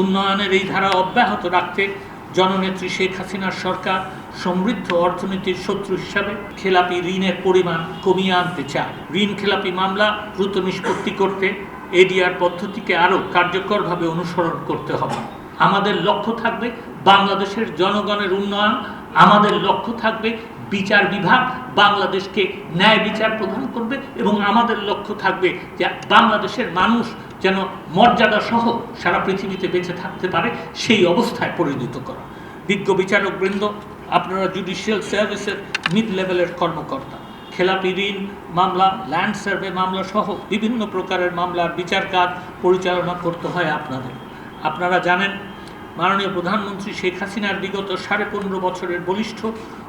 উন্নয়নের এই ধারা অব্যাহত রাখতে জননেত্রী শেখ হাসিনার সরকার সমৃদ্ধ অর্থনীতির শত্রু হিসাবে খেলাপি ঋণের পরিমাণ কমিয়ে আনতে চায়। ঋণ খেলাপি মামলা দ্রুত নিষ্পত্তি করতে এডিআর পদ্ধতিকে আরও কার্যকরভাবে অনুসরণ করতে হবে। আমাদের লক্ষ্য থাকবে বাংলাদেশের জনগণের উন্নয়ন, আমাদের লক্ষ্য থাকবে বিচার বিভাগ বাংলাদেশকে ন্যায় বিচার প্রদান করবে এবং আমাদের লক্ষ্য থাকবে যে বাংলাদেশের মানুষ যেন মর্যাদা সহ সারা পৃথিবীতে বেঁচে থাকতে পারে সেই অবস্থায় পরিণত করা। বিজ্ঞ বিচারকবৃন্দ, আপনারা জুডিশিয়াল সার্ভিসের মিড লেভেলের কর্মকর্তা, খেলাপি ঋণ মামলা, ল্যান্ড সার্ভে মামলা সহ বিভিন্ন প্রকারের মামলার বিচার কাজ পরিচালনা করতে হয় আপনাদের। আপনারা জানেন মাননীয় প্রধানমন্ত্রী শেখ হাসিনার বিগত 15.5 বছরের বলিষ্ঠ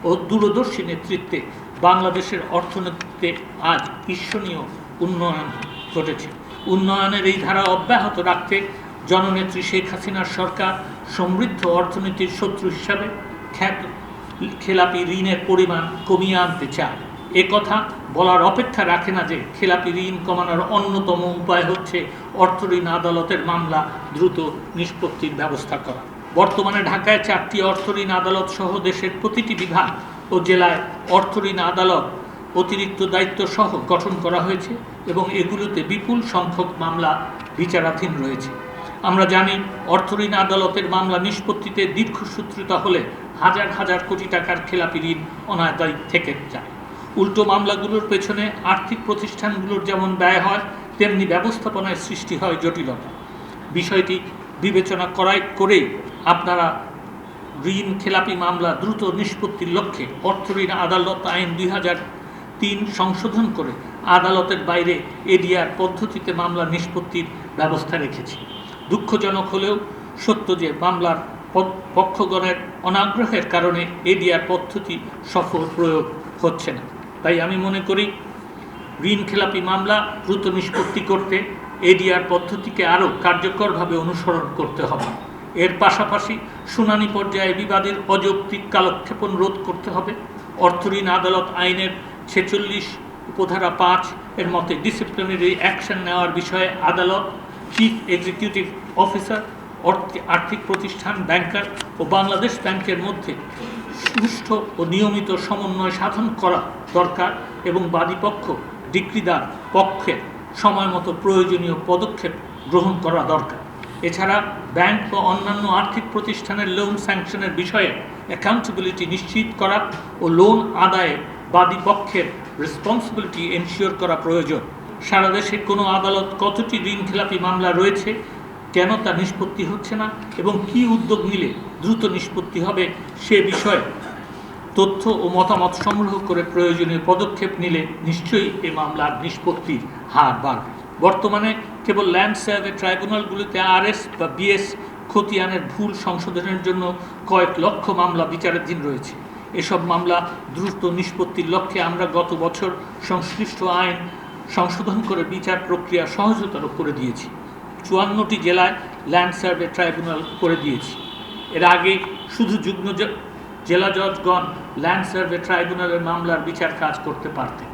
ও দূরদর্শী নেতৃত্বে বাংলাদেশের অর্থনীতিতে আজ ঈর্ষণীয় উন্নয়ন ঘটেছে। উন্নয়নের এই ধারা অব্যাহত রাখতে জননেত্রী শেখ হাসিনার সরকার সমৃদ্ধ অর্থনীতির শত্রু হিসাবে খেলাপি ঋণের পরিমাণ কমিয়ে আনতে চায়। এ কথা বলার অপেক্ষা রাখে না যে খেলাপি ঋণ কমানোর অন্যতম উপায় হচ্ছে অর্থ ঋণ আদালতের মামলা দ্রুত নিষ্পত্তির ব্যবস্থা করা। বর্তমানে ঢাকায় 4টি অর্থ ঋণ আদালত সহ দেশের প্রতিটি বিভাগ ও জেলায় অর্থ ঋণ আদালত অতিরিক্ত দায়িত্ব সহ গঠন করা হয়েছে এবং এগুলোতে বিপুল সংখ্যক মামলা বিচারাধীন রয়েছে। আমরা জানি অর্থ ঋণ আদালতের মামলা নিষ্পত্তিতে দীর্ঘসূত্রিতা হলে হাজার হাজার কোটি টাকার খেলাপি ঋণ অনাদায়ী থেকে যায়। উল্টো মামলাগুলোর পেছনে আর্থিক প্রতিষ্ঠানগুলোর যেমন ব্যয় হয়, তেমনি ব্যবস্থাপনায় সৃষ্টি হয় জটিলতা। বিষয়টি বিবেচনা করেই আপনারা ঋণ খেলাপি মামলা দ্রুত নিষ্পত্তির লক্ষ্যে অর্থ ঋণ আদালত আইন 2003 সংশোধন করে আদালতের বাইরে এডিআর পদ্ধতিতে মামলা নিষ্পত্তির ব্যবস্থা রেখেছি। দুঃখজনক হলেও সত্য যে মামলার পক্ষগণের অনাগ্রহের কারণে এডিআর পদ্ধতি সফল প্রয়োগ হচ্ছে না। তাই আমি মনে করি ঋণ খেলাপি মামলা দ্রুত নিষ্পত্তি করতে এডিআর পদ্ধতিকে আরও কার্যকরভাবে অনুসরণ করতে হবে। এর পাশাপাশি শুনানি পর্যায়ে বিবাদের অযৌক্তিক কালক্ষেপণ রোধ করতে হবে। অর্থ ঋণ আদালত আইনের 46 উপধারা 5 এর মতে ডিসিপ্লিনারি অ্যাকশন নেওয়ার বিষয়ে আদালত, চিফ এক্সিকিউটিভ অফিসার, আর্থিক প্রতিষ্ঠান, ব্যাংকার ও বাংলাদেশ ব্যাংকের মধ্যে সুষ্ঠু ও নিয়মিত সমন্বয় সাধন করা দরকার এবং বাদীপক্ষ ডিক্রিদার পক্ষের সময় মতো প্রয়োজনীয় পদক্ষেপ গ্রহণ করা দরকার। এছাড়া ব্যাংক বা অন্যান্য আর্থিক প্রতিষ্ঠানের লোন স্যাংশনের বিষয়ে অ্যাকাউন্টেবিলিটি নিশ্চিত করা ও লোন আদায়ে বাদীপক্ষের রেসপন্সিবিলিটি এনশিওর করা প্রয়োজন। সারা দেশে কোনো আদালত কতটি ঋণ খেলাপি মামলা রয়েছে, কেন তা নিষ্পত্তি হচ্ছে না এবং কী উদ্যোগ নিলে দ্রুত নিষ্পত্তি হবে সে বিষয়ে তথ্য ও মতামত সংগ্রহ করে প্রয়োজনীয় পদক্ষেপ নিলে নিশ্চয়ই এ মামলার নিষ্পত্তির হার বাড়বে। বর্তমানে কেবল ল্যান্ড সার্ভে ট্রাইব্যুনালগুলিতে আরএস বা বিএস খতিয়ানের ভুল সংশোধনের জন্য কয়েক লক্ষ মামলা বিচারাধীন রয়েছে। এসব মামলা দ্রুত নিষ্পত্তির লক্ষ্যে আমরা গত বছর সংশ্লিষ্ট আইন সংশোধন করে বিচার প্রক্রিয়া সহজতর করে দিয়েছি। 54টি জেলায় ল্যান্ড সার্ভে ট্রাইব্যুনাল করে দিয়েছি। এর আগে শুধু যুগ্ম জেলা জজগণ ল্যান্ড সার্ভে ট্রাইব্যুনালের মামলার বিচার কাজ করতে পারতেন।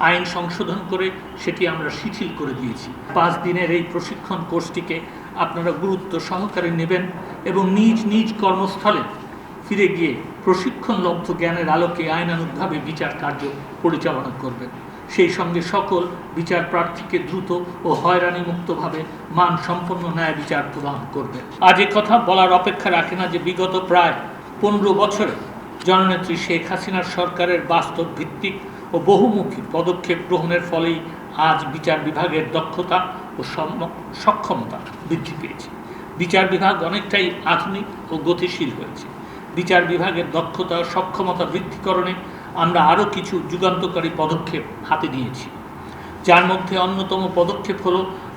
আইন সংশোধন করে সেটি আমরা শিথিল করে দিয়েছি। 5 দিনের এই প্রশিক্ষণ কোর্সটিকে আপনারা গুরুত্ব সহকারে নেবেন এবং নিজ নিজ কর্মস্থলে ফিরে গিয়ে প্রশিক্ষণলব্ধ জ্ঞানের আলোকে আইনানুগভাবে বিচার কার্য পরিচালনা করবেন। সেই সঙ্গে সকল বিচার প্রার্থীকে দ্রুত ও হয়রানিমুক্তভাবে মানসম্পন্ন ন্যায় বিচার প্রদান করবে। আজ এ কথা বলার অপেক্ষা রাখে না যে বিগত প্রায় 15 বছরে জননেত্রী শেখ হাসিনার সরকারের বাস্তব ভিত্তিক ও বহুমুখী পদক্ষেপ গ্রহণের ফলেই আজ বিচার বিভাগের দক্ষতা ও সক্ষমতা বৃদ্ধি পেয়েছে। বিচার বিভাগ অনেকটাই আধুনিক ও গতিশীল হয়েছে। বিচার বিভাগের দক্ষতা ও সক্ষমতা বৃদ্ধিকরণে আমরা আরও কিছু যুগান্তকারী পদক্ষেপ হাতে নিয়েছি, যার মধ্যে অন্যতম পদক্ষেপ হল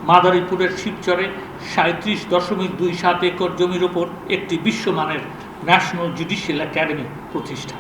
মাদারীপুরের শিবচরে 37.27 একর জমির ওপর একটি বিশ্বমানের ন্যাশনাল জুডিশিয়াল একাডেমি প্রতিষ্ঠা।